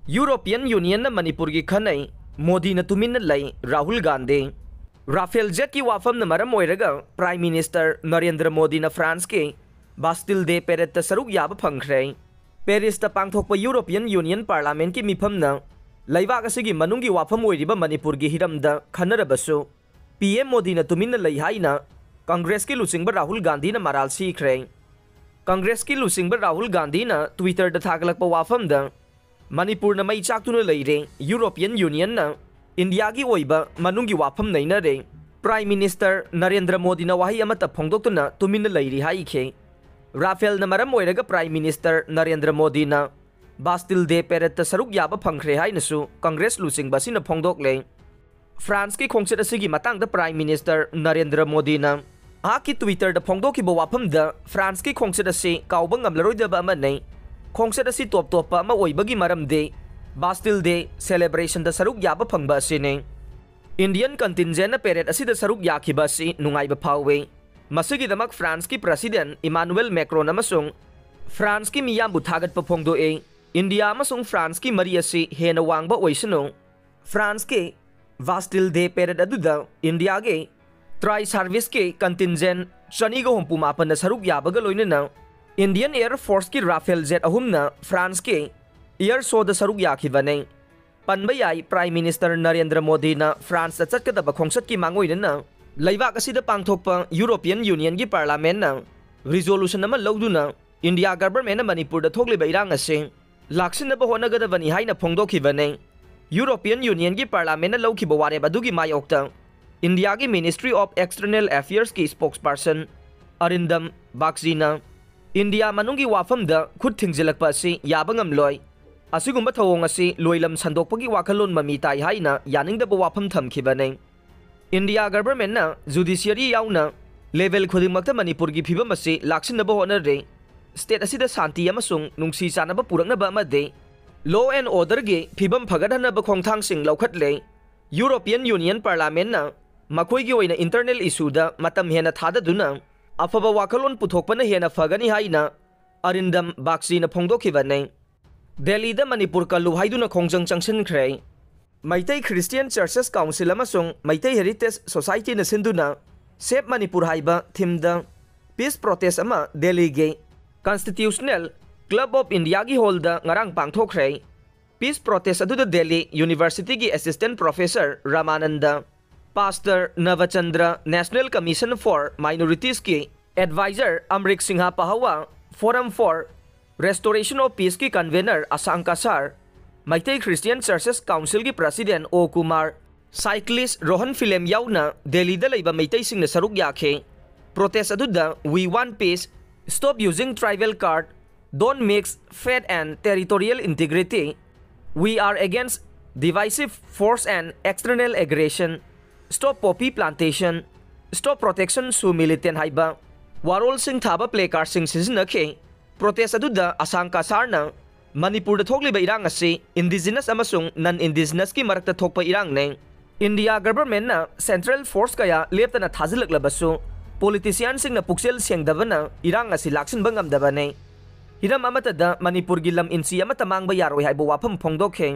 European union Manipur की खनई मोदी न तुमिन्ना लई राहुल गांधी राफेल जेट की वाफम न मरम ओइरगा प्राइम मिनिस्टर नरेंद्र मोदी न फ्रांस के बास्टिल डे पेरेड सरुक याब फंख्रे पेरिस पांथोप यूरोपियन यूनियन पार्लियामेंट की मिफम न लैबाक असगी मनुंगी वाफम ओइरिबा मणिपुर की हिरमद खनरबसु पीएम मोदी न तुमिन्ना लई हाइना कांग्रेस की लुसिंग राहुल गांधी न मराल सीख्रे कांग्रेस की लुसिंग राहुल गांधी न ट्विटर द थागलक वाफम द मणिपुर न मई चाकतुन लेरे यूरोपियन यूनियन न इंडिया की ओइबा मनुंगी वाफम नैनरे प्राइम मिनिस्टर नरेंद्र मोदी न वाही अमत फोंदोक्तुना तुमिन्ना लैरी हाइखे राफेल न मरम ओइरगा प्राइम मिनिस्टर नरेंद्र मोदी न बास्टिल डे पेरेड सरुक याब फंख्रे हाइनसु कांग्रेस लुसिंग बसिन फोंदोक्ले फ्रांस की खोंगसेट असिगी मतंग प्राइम मिनिस्टर नरेंद्र मोदी न की ट्विटर फोंदोखिब वाफम द फ्रांस की खोंगसेट असि काउब ngamlaroidaba amane खोंगसेट असी टॉप टॉप अमा ओइबगी मरमदे बास्टिल डे सेलिब्रेशन द सरुक याब फंगबा असिने इंडियन कंटिंजेंट पेरेड असी द सरुक याखिबा असि नुंगाइबा फावे मसिगिदमक फ्रांस की प्रेसिडेंट इमानुएल मैक्रोन अमसुंग फ्रांस की मियामबु थागतपा फोंदोए इंडिया अमसुंग फ्रांस की मरी असी हेना वांगबा ओइसनु फ्रांस के बास्टिल डे पेरेड अदुदा इंडिया के ट्राई सर्विस के कंटिंजेंट चनीगा हुंपु मापन सरुक याबगा लोइनना इंडियन एयर फोर्स की राफेल जेट अहुमना फ्रांस के एयर शो द सरुक याखिबने पनबयाई प्राइम मिनिस्टर नरेंद्र मोदी न फ्रांस चटकदब खोंगसत की मांगोइनना लैबाक असिद पांगथोकपा यूरोपियन यूनियन की पार्लियामेंट न रिजोल्यूशन अमा लौदुना इंडिया गवर्नमेंट मणिपुर थोकलिबा इरांग असे लाक्सिनबा होनगदबनी हाइना फोंदोखिबने यूरोपियन यूनियन की पार्लियामेंट लौखिबा वारेब अदुगी मायोक्ता इंडिया की मिनिस्ट्री ऑफ एक्सटर्नल अफेयर्स की स्पोक्सपर्सन अरिंदम बागचीना इंडिया मनुंगी वाफम द खुद थिंगजिलकपा असि याबा ngamloi असिगुम्बा थवोंग असि लोइलम संदोकपगी वाखलोन ममी ताई हाइना यानिंगदबा वाफम थमखिबने इंडिया गवर्नमेंट न जुडिशियरी याउना लेवल खुदिमक्ता मणिपुर की फिबम असि लाक्सिनबा होनरे स्टेट असिदा शांति अमसुंग नुंगसी चानबा पुरकनबा अमदे लॉ एंड ऑर्डर के फिबम फगदहनबा खोंगथांगसिंग लौखटले यूरोपियन यूनियन पार्लियामेंट न मखोइगी ओइना इंटरनल इशूदा मतम हेना थाददुना अफब वाखलोन पुथोकपना हेना फगनी हाइना अरिंदम बागचीना फोंदोखिबने दिल्ली द मणिपुर कल्लू हाइदुना खोंगजंग चंगसिनख्रे मैतै क्रिश्चियन चर्चेस काउंसिल अमसुंग मैतै हेरिटेज सोसाइटी न सिंदुना सेफ मणिपुर हाइबा थीम द पीस प्रोटेस्ट अमा दिल्ली गे कॉन्स्टिट्यूशनल क्लब ऑफ इंडिया की हॉल द ngarang पांगथोखरे पीस प्रोटेस्ट अदुदा दिल्ली यूनिवर्सिटी की assistant professor Ramanand pastor Nabachandra national commission for minorities के एडवाइजर अमरिक सिंहा पहावा forum for restoration of peace की convener Asang Kasar Meitei Christian churches council की president O Kumar cyclist Rohan Phillem याउना दिल्ली द लैबा मैतै सिंह सरुक याखे प्रोटेस्ट अदुदा we want peace stop using tribal card don't mix faith and territorial integrity we are against divisive force and external aggression stop poppy plantation stop protection सु militant हाइबा वारोल सिंह थाबा प्लेकार्ड सिंह सिजनखे प्रोटेस्ट अदुदा असांग कासारना मणिपुर थोकलिबा इरांग असि इंडिजिनस अमसुंग नॉन इंडिजिनस की मरक्ता थोकपा इरांग ने इंडिया गवर्नमेंट ना सेंट्रल फोर्स कया लेपतना थाजिलकलबसु पॉलिटिशियन सिंह न पुक्सेल सेंगदबना इरांग असि लाक्सिनबा ngamdabane हिरम अमतदा मणिपुर की लम इंसी अमत मांगबा यारोय हाइबा वाफम फोंदोखे